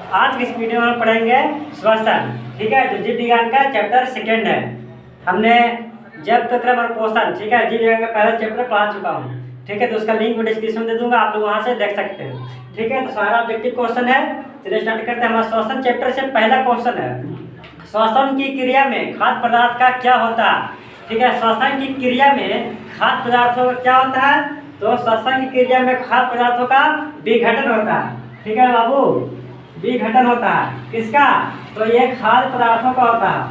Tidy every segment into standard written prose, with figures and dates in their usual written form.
आज की इस वीडियो में हम पढ़ेंगे श्वसन। ठीक है, जो जीव विज्ञान का चैप्टर सेकेंड है। हमने जब तक क्वेश्चन, ठीक है, जीव विज्ञान का पहला चैप्टर पढ़ा चुका हूँ। ठीक है, तो उसका लिंक मैं डिस्क्रिप्शन में दे दूंगा, आप लोग वहाँ से देख सकते हैं। ठीक है, तो सारा ऑब्जेक्टिव क्वेश्चन है। चलिए स्टार्ट करते हैं। हमारा श्वसन चैप्टर से पहला क्वेश्चन है, श्वसन की क्रिया में खाद्य पदार्थ का क्या होता है। ठीक है, श्वसन की क्रिया में खाद्य पदार्थों का क्या होता है, तो श्वसन की क्रिया में खाद्य पदार्थों का विघटन होता है। ठीक है बाबू, विघटन होता है किसका, तो ये खाद्य पदार्थों का होता है।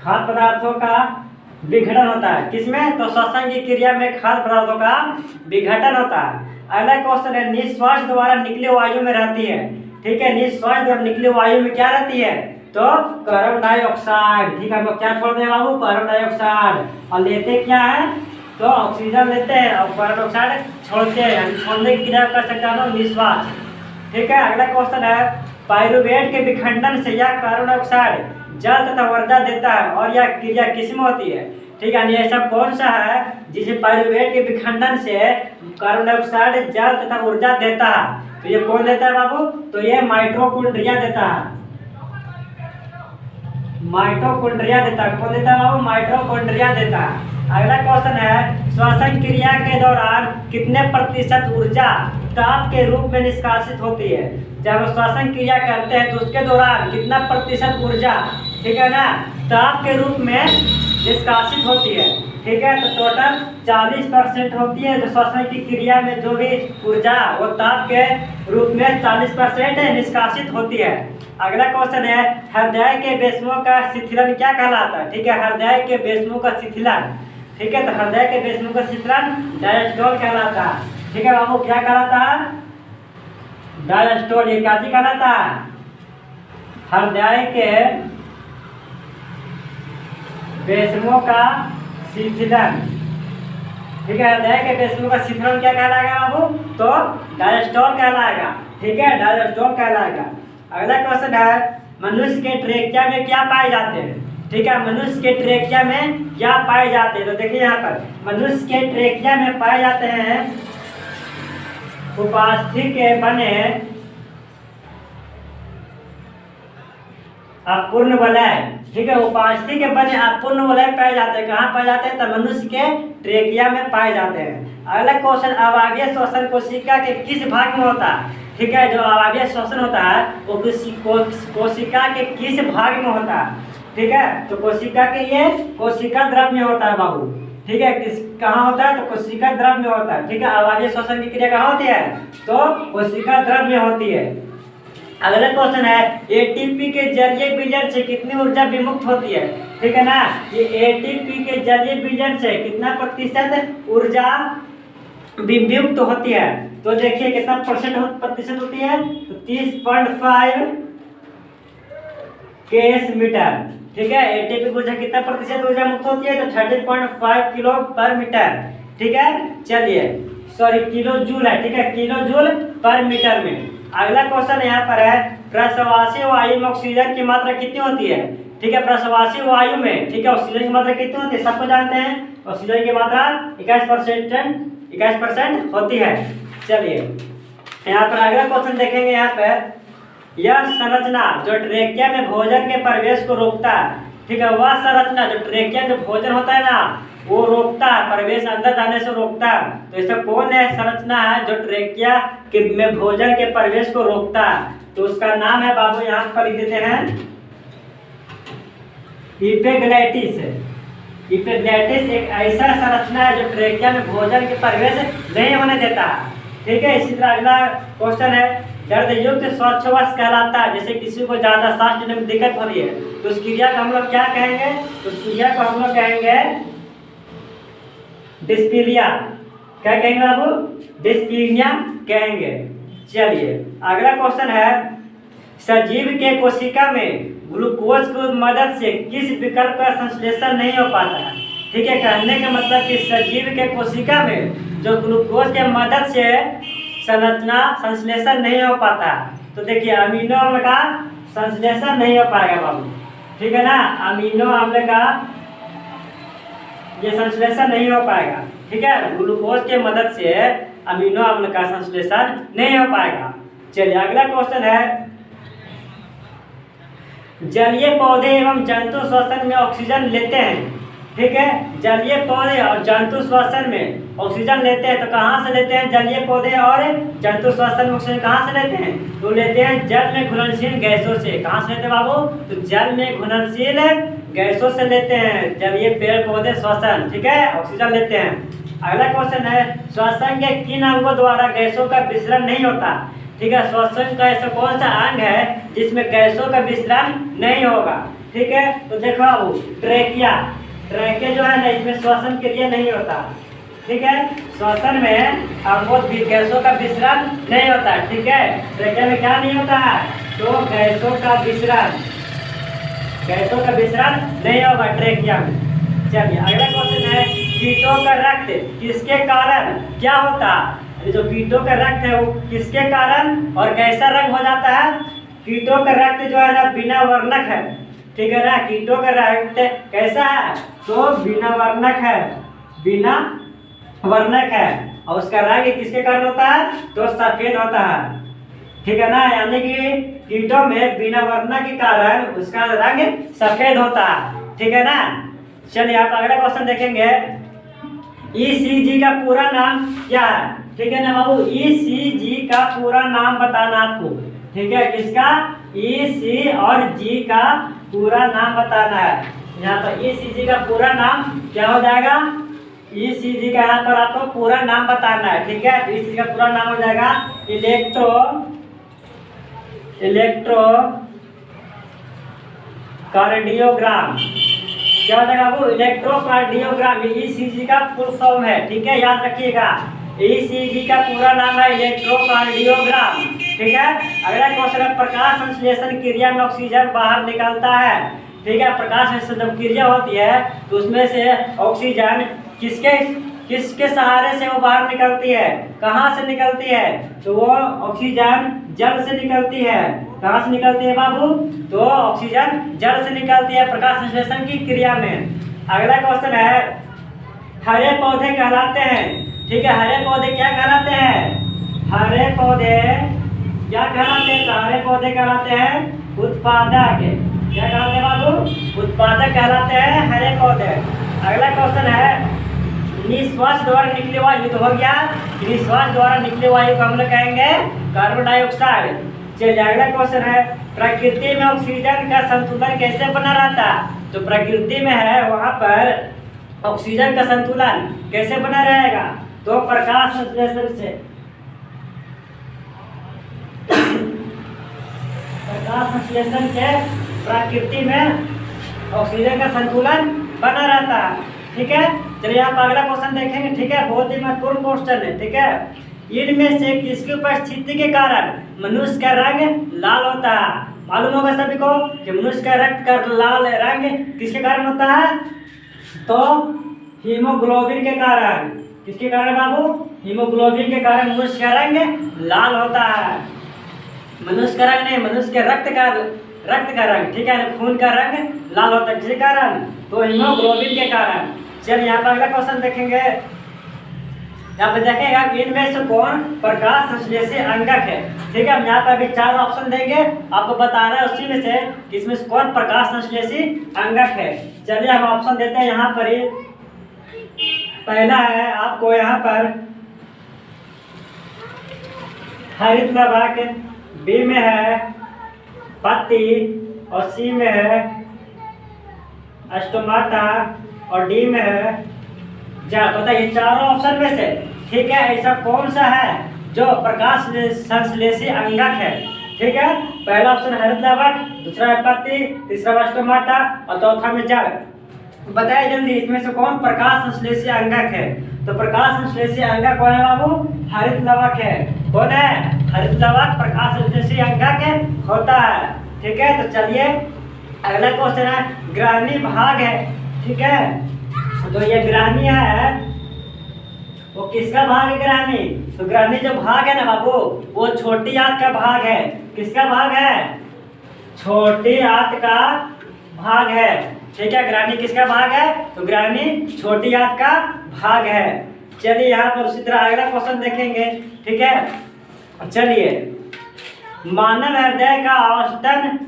खाद्य पदार्थों का विघटन होता है किसमें, तो श्वसन की क्रिया में खाद्य पदार्थों का विघटन होता है। अगला क्वेश्चन है, निश्वास द्वारा निकले वायु में रहती है। ठीक है, निश्वास द्वारा निकले वायु में क्या रहती है, तो कार्बन डाइऑक्साइड। ठीक है, हम लोग क्या छोड़ते हैं बाबू, कार्बन डाइऑक्साइड, और लेते क्या है, तो ऑक्सीजन लेते हैं और कार्बन डाइऑक्साइड छोड़ते हैं। छोड़ने की क्रिया कर सकते हैं निश्वास। ठीक है, अगला क्वेश्चन है, पाइरुवेट के विखंडन से यह कार्बन डाइऑक्साइड जल तथा ऊर्जा देता है और यह क्रिया किसमें होती है। ठीक है, ऐसा कौन सा है जिसे पाइरुवेट के विखंडन से कार्बन डाइऑक्साइड जल तथा ऊर्जा देता है, तो ये कौन देता है बाबू, तो ये माइटोकॉन्ड्रिया देता है। माइटोकॉन्ड्रिया देता है, कौन देता है बाबू, माइटोकॉन्ड्रिया देता है। अगला क्वेश्चन है, श्वसन क्रिया के दौरान कितने प्रतिशत ऊर्जा ताप के रूप में निष्कासित होती है। जब श्वसन क्रिया करते हैं तो उसके दौरान कितना प्रतिशत ऊर्जा, ठीक है ना, ताप के रूप में निष्कासित होती है। ठीक है, तो टोटल 40% होती है जो श्वसन की क्रिया में जो भी ऊर्जा वो ताप के रूप में 40% निष्कासित होती है। अगला क्वेश्चन है, हृदय के वेशमों का शिथिलन क्या कहलाता है। ठीक है, हृदय के वेशमों का शिथिलन, ठीक है, तो हृदय के वेशमों का शिथिलन डायस्टोल कहलाता है। ठीक है बाबू, क्या कहलाता है, डायस्टोल। ये क्या चीज कहलाता है, हृदय के वेशमों का शिथिलन। ठीक है, हृदय के वेशमों का शिथिलन क्या कहलाएगा बाबू, तो डायस्टोल कहलाएगा। ठीक है, डायस्टोल कहलाएगा। अगला क्वेश्चन है, मनुष्य के ट्रेकिया में क्या पाए जाते हैं। ठीक है, मनुष्य के ट्रेकिया में क्या पाए जाते हैं, तो देखिए यहाँ पर मनुष्य के ट्रेकिया में पाए जाते हैं उपास्थि के बने अपूर्ण वलय। ठीक है, उपास्थि के बने अपूर्ण वलय पाए जाते हैं। कहाँ पाए जाते हैं, तो मनुष्य के ट्रेकिया में पाए जाते हैं। अगला क्वेश्चन, अवायवीय श्वसन कोशिका के किस भाग में होता है। ठीक है, जो अवायवीय श्वसन होता है वो कोशिका के किस भाग में होता है। ठीक है, तो कोशिका के ये कोशिका द्रव में होता है बाबू। ठीक है, किस कहाँ होता है, तो कोशिका द्रव में होता है। ठीक है, अवायवीय श्वसन की क्रिया कहाँ होती है, तो कोशिका द्रव में होती है। अगला क्वेश्चन है, एटीपी के जलीय विलयन से कितनी ऊर्जा विमुक्त होती है। ठीक है ना, ये एटीपी के जलीय विलयन से कितना प्रतिशत ऊर्जा विमुक्त होती है, तो देखिए कितना प्रतिशत होती है, तो 30.5 केस मीटर। ठीक है, एटीपी ऊर्जा कितना प्रतिशत ऊर्जा मुक्त होती है, तो 30.5 किलो पर मीटर। ठीक है, चलिए सॉरी किलो जूल है। ठीक है, किलो जूल पर मीटर में। अगला क्वेश्चन यहाँ पर है, प्रश्वासी वायु में ऑक्सीजन की मात्रा कितनी होती है। ठीक है, प्रश्वासी वायु में, ठीक है, ऑक्सीजन की मात्रा कितनी होती है, सबको जानते हैं, ऑक्सीजन की मात्रा 21% होती है। चलिए यहाँ पर अगला क्वेश्चन देखेंगे। यहाँ पर यह संरचना जो ट्रेकिया में भोजन के प्रवेश को रोकता है। ठीक है, वह संरचना जो ट्रेकिया में भोजन होता है ना वो रोकता है, प्रवेश अंदर जाने से रोकता है। तो ऐसा कौन है संरचना है जो ट्रेकिया में भोजन के प्रवेश को रोकता है, तो उसका नाम है बाबू, यहाँ पर लिख देते हैं इपिग्लैटिस। इपिग्लैटिस एक ऐसा संरचना है जो ट्रेकिया में भोजन के प्रवेश नहीं होने देता है। ठीक है, इसी तरह अगला क्वेश्चन है, दर्दयुक्त श्वासोच्छ्वास कहलाता है। जैसे किसी को ज्यादा सांस लेने में दिक्कत हो रही है तो उस क्रिया को हम लोग क्या कहेंगे, तो उस क्रिया को हम लोग कहेंगे डिस्पीनिया। क्या कहेंगे बाबू, डिस्पीनिया कहेंगे। चलिए अगला क्वेश्चन है, सजीव के कोशिका में ग्लूकोज की मदद से किस विकल्प का संश्लेषण नहीं हो पाता है। ठीक है, कहने का मतलब कि सजीव के कोशिका में जो ग्लूकोज के मदद से संश्लेषण नहीं हो पाता, तो देखिए अमीनो अम्ल का संश्लेषण नहीं हो पाएगा बाबू। ठीक है ना, अमीनो अम्ल का ये संश्लेषण नहीं हो पाएगा। ठीक है, ग्लूकोज के मदद से अमीनो अम्ल का संश्लेषण नहीं हो पाएगा। चलिए अगला क्वेश्चन है, जलीय पौधे एवं जंतु श्वसन में ऑक्सीजन लेते हैं। ठीक है, जलीय पौधे और जंतु श्वसन में ऑक्सीजन लेते हैं, तो कहाँ से लेते हैं? जलीय पौधे और जंतु श्वसन में ऑक्सीजन कहाँ से लेते हैं? तो लेते हैं जल में घुलनशील गैसों से। कहाँ से लेते हैं बाबू? तो जल में घुलनशील गैसों से लेते हैं जलीय पेड़ पौधे श्वसन। ठीक है, ऑक्सीजन लेते हैं। अगला क्वेश्चन है, श्वसन के किन अंगों द्वारा गैसों का विसरण नहीं होता? ठीक है, श्वसन का ऐसा कौन सा अंग है जिसमें गैसों का विसरण नहीं होगा? ठीक है, तो देखो बाबू, ट्रेकिया। ट्रेकिया जो है ना, इसमें श्वसन क्रिया नहीं होता। ठीक है, श्वसन में अंगों गैसों का विसरण नहीं होता। ठीक है, ट्रेकिया में क्या नहीं होता है? तो गैसों का विसरण नहीं होगा ट्रेकिया में। चलिए अगला क्वेश्चन है, कीटों का रक्त किसके कारण क्या होता? जो कीटों का रक्त है वो किसके कारण और कैसा रंग हो जाता है? कीटों का रक्त जो है ना बिना वर्णक है। ठीक है ना, कीटों का रक्त कैसा है? तो बिना वर्णक है और उसका रंग किसके कारण होता है? तो सफेद होता है। ठीक है ना, यानी कि कीटों में बिना वर्णक के कारण उसका रंग सफेद होता है। ठीक है ना। चलिए आप अगला क्वेश्चन देखेंगे, ECG का पूरा नाम क्या है? ठीक है ना बाबू, ECG का पूरा नाम बताना आपको। ठीक है, किसका? EC और G का पूरा नाम बताना है। यहाँ पर ECG का पूरा नाम क्या हो जाएगा? ECG का यहाँ पर आपको पूरा नाम बताना है। ठीक है, तो ECG का पूरा नाम हो जाएगा इलेक्ट्रोकार्डियोग्राम। क्या हो जाएगा बाबू? इलेक्ट्रोकार्डियोग्राम, ECG का फुल फॉर्म है। ठीक है, याद रखिएगा, ECG का पूरा नाम है इलेक्ट्रोकार्डियोग्राम। ठीक है, अगला क्वेश्चन है, प्रकाश संश्लेषण क्रिया में ऑक्सीजन बाहर निकलता है। ठीक है, प्रकाश संश्लेषण जब क्रिया होती है तो उसमें से ऑक्सीजन किसके सहारे से वो बाहर निकलती है? कहाँ से निकलती है? तो वो ऑक्सीजन जल से निकलती है। कहाँ से निकलती है बाबू? तो ऑक्सीजन जल से निकलती है प्रकाश संश्लेषण की क्रिया में। अगला क्वेश्चन है, हरे पौधे कहलाते हैं। ठीक है, हरे पौधे क्या कहलाते हैं? हरे पौधे क्या कहलाते हैं? तो हरे पौधे कहलाते हैं उत्पादक। क्या कहलाते हैं बाबू? उत्पादक कहलाते हैं हरे पौधे। अगला क्वेश्चन है, निश्वास द्वारा निकले वायु, तो हो गया निश्वास द्वारा निकले वायु को हम लोग कहेंगे कार्बन डाइऑक्साइड। चलिए अगला क्वेश्चन है, प्रकृति में ऑक्सीजन का संतुलन कैसे बना रहता? तो प्रकृति में है वहाँ पर ऑक्सीजन का संतुलन कैसे बना रहेगा? तो प्रकाश संश्लेषण से। प्रकाश संश्लेषण से प्रकृति में ऑक्सीजन का संतुलन बना रहता है। ठीक है, चलिए आप अगला क्वेश्चन देखेंगे। ठीक है, बहुत ही महत्वपूर्ण क्वेश्चन है। ठीक है, इनमें से किसकी उपस्थिति के कारण मनुष्य का रंग लाल होता है? मालूम होगा सभी को कि मनुष्य का रक्त का लाल रंग किसके कारण होता है? तो हीमोग्लोबिन के कारण। किसके कारण बाबू? हीमोग्लोबिन के कारण मनुष्य का रंग लाल होता है। मनुष्य का रंग नहीं, मनुष्य के रक्त का रंग। ठीक है, खून का रंग लाल होता है किसके कारण? तो हीमोग्लोबिन के कारण। चलिए यहाँ पर अगला क्वेश्चन देखेंगे। यहाँ पे देखेंगे आप, इनमें से कौन प्रकाश संश्लेषी अंगक है? ठीक है, हम यहाँ पे अभी 4 ऑप्शन देंगे, आपको बताना है उसी में से किसमें से कौन प्रकाश संश्लेषी अंगक है। चलिए हम ऑप्शन देते हैं यहाँ पर ही। पहला है आपको यहाँ पर हरित लवक, बी में है पत्ती और सी में है स्टोमाटा और डी में है जड़। बताइए चारों ऑप्शन में से ठीक है ऐसा कौन सा है जो प्रकाश संश्लेषी अंगक है? ठीक है, पहला ऑप्शन हरित लवक, दूसरा है पत्ती, तीसरा स्टोमाटा और चौथा में जड़। बताइए जल्दी, इसमें से कौन प्रकाश संश्लेषी अंगक है? तो प्रकाश संश्लेषी अंगक कौन है बाबू? हरित लवक है। कौन है? हरित लवक प्रकाश संश्लेषी अंगक होता है। ठीक है, तो चलिए अगला क्वेश्चन है, ग्रहणी भाग है। ठीक है, तो ये ग्रहणी है, वो किसका भाग है ग्रहणी? तो ग्रहणी जो भाग है ना बाबू, वो छोटी आंत का भाग है। किसका भाग है? छोटी आंत का भाग है। ठीक है, ग्रहणी किसका भाग है? तो ग्रहणी छोटी आंत का भाग है। चलिए यहाँ पर उसी तरह अगला क्वेश्चन देखेंगे। ठीक है, चलिए मानव हृदय का औसतन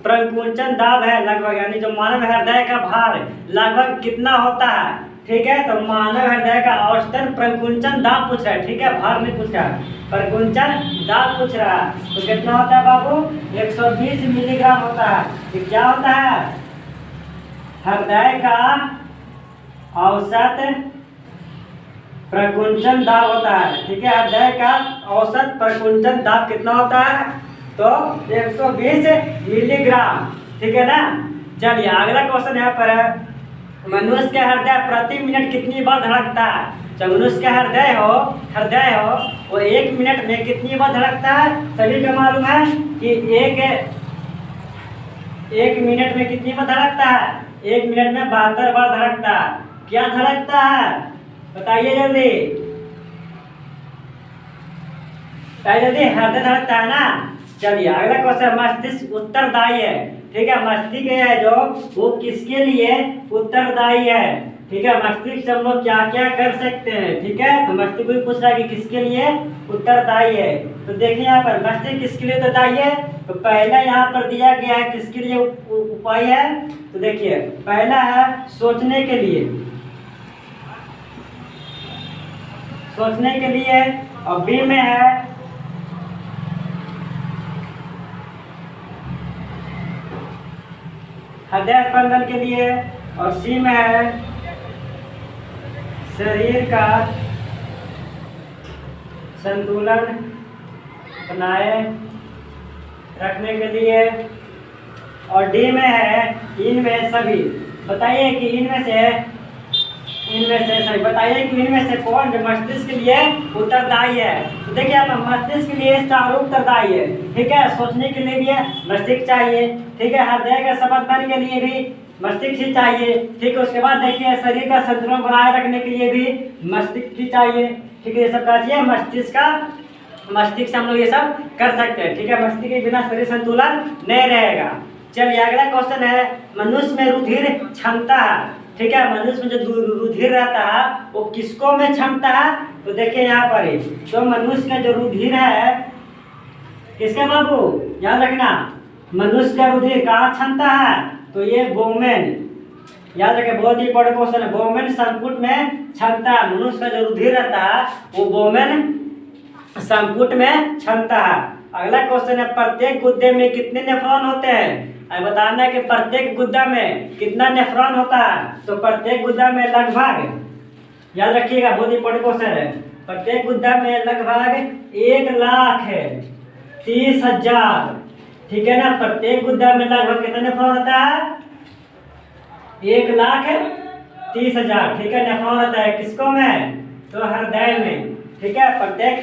प्रकुंचन दाब है लगभग, यानी जो मानव हृदय का भार लगभग कितना होता है, ठीक है। तो मानव हृदय का औसतन प्रकुंचन दाब पूछ रहा है, ठीक है, भार नहीं पूछ रहा है, प्रकुंचन दाब पूछ रहा है। तो कितना होता है बाबू, 120 मिलीग्राम होता है। तो क्या होता है, हृदय का औसत प्रकुंचन दाब होता है, ठीक है। हृदय का औसत प्रकुंचन दाब कितना होता है, तो 120 मिलीग्राम, ठीक है ना। चलिए अगला क्वेश्चन यहाँ पर है, मनुष्य का हृदय प्रति मिनट कितनी बार धड़कता है। जब मनुष्य का हृदय हो वो 1 मिनट में कितनी बार धड़कता है, सभी को मालूम है कि एक मिनट में कितनी बार धड़कता है, 1 मिनट में 72 बार धड़कता है। क्या धड़कता है, बताइए जल्दी, हृदय धड़कता है ना। चलिए अगला क्वेश्चन, मस्तिष्क उत्तरदायी है, ठीक है। मस्तिष्क है जो वो किसके लिए उत्तरदायी है, ठीक है। मस्तिष्क से हम लोग क्या क्या कर सकते हैं, ठीक है। तो मस्तिष्क भी पूछ रहा है कि किसके लिए उत्तरदायी है। तो देखिए यहाँ पर मस्तिष्क किसके लिए उत्तरदायी है, तो पहला यहाँ पर दिया गया है किसके लिए उपाय है। तो देखिए पहला है सोचने के लिए, और बी में है हृदय स्पंदन के लिए, और सी में है शरीर का संतुलन बनाए रखने के लिए, और डी में है इनमें सभी। बताइए कि इनमें से सही, बताइए कि इनमें से कौन मस्तिष्क के लिए उत्तरदायी है। तो देखिए आप मस्तिष्क के लिए चारों उत्तरदायी है, ठीक है। सोचने के लिए भी मस्तिष्क चाहिए, ठीक है। हृदय के संबंधन के लिए भी मस्तिष्क ही चाहिए, ठीक है। उसके बाद देखिए शरीर का संतुलन बनाए रखने के लिए भी मस्तिष्क ही चाहिए, ठीक है। ये सब क्या चाहिए, मस्तिष्क से हम लोग ये सब कर सकते हैं, ठीक है। मस्तिष्क के बिना शरीर संतुलन नहीं रहेगा। चलिए अगला क्वेश्चन है, मनुष्य में रुधिर क्षमता है, ठीक है। मनुष्य में जो रुधिर रहता है वो किसको में क्षमता है। तो देखिए यहाँ पर जो मनुष्य का जो रुधिर है, किसका बाबू याद रखना, मनुष्य का रुधिर कहाँ क्षमता है, तो ये बोमेन, याद रखे, बहुत ही इंपॉर्टेंट क्वेश्चन है। बोमेन संपुट में क्षमता है, मनुष्य का जो रुधिर रहता है वो बोमेन संपुट में क्षमता है। अगला क्वेश्चन है, प्रत्येक गुद्दे में कितने नेफ्रॉन होते हैं। बताना है कि प्रत्येक गुद्दा में कितना नेफ्रॉन होता है। तो प्रत्येक गुद्दा में लगभग, याद रखिएगा, बहुत इंपॉर्टेंट क्वेश्चन है, प्रत्येक गुद्दा में लगभग 1,30,000, ठीक है ना। प्रत्येक गुद्दा में लगभग कितना नेफ्रॉन होता है, 1,30,000, ठीक है, नेफ्रॉन होता है। किसको में, तो हृदय में, ठीक है। प्रत्येक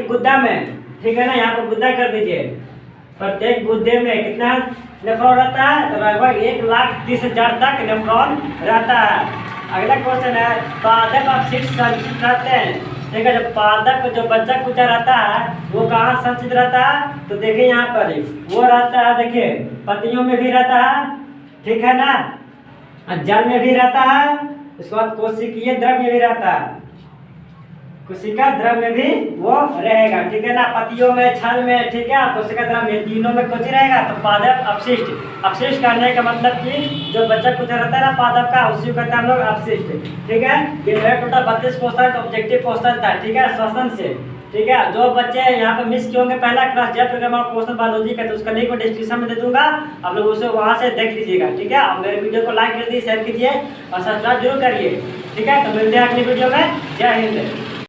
गुद्दा में, ठीक है ना। यहाँ पर गुद्दा कर दीजिए, प्रत्येक गुद्दे में कितना नेफ्रॉन रहता है, तो लगभग 1,30,000 तक नेफ्रॉन रहता है। अगला क्वेश्चन है, पादप अपशिष्ट संचित रहते हैं, ठीक है। जब पादप जो बच्चा कुचा रहता है वो कहाँ संचित रहता है, तो देखिए यहाँ पर वो रहता है, देखिए पत्तियों में भी रहता है, ठीक है ना, जल में भी रहता है, उसके बाद कोशिकीय द्रव में भी रहता है, कोशिका द्रव में भी वो रहेगा, ठीक है ना। पत्तियों में, छल में, ठीक है, कोशिका द्रव में, तीनों में कुछ रहेगा। तो पादप अपशिष्ट करने का मतलब कि जो बच्चा कुछ रहता है ना पादप का, उसी को कहते हैं हम लोग अपशिष्ट, ठीक है। ये मेरा टोटल 32 क्वेश्चन ऑब्जेक्टिव क्वेश्चन था, ठीक है, श्वसन से, ठीक है। जो बच्चे यहाँ पे मिस किए होंगे पहला क्लास जब प्रोग्राम और क्वेश्चन बायोलॉजी का, तो उसका लिंक मैं डिस्क्रिप्शन में दे दूंगा, आप लोग उसे वहाँ से देख लीजिएगा, ठीक है। और मेरे वीडियो को लाइक कर दीजिए, शेयर कीजिए और सब्सक्राइब जरूर करिए, ठीक है। तो मिलते हैं अगली वीडियो में। जय हिंद।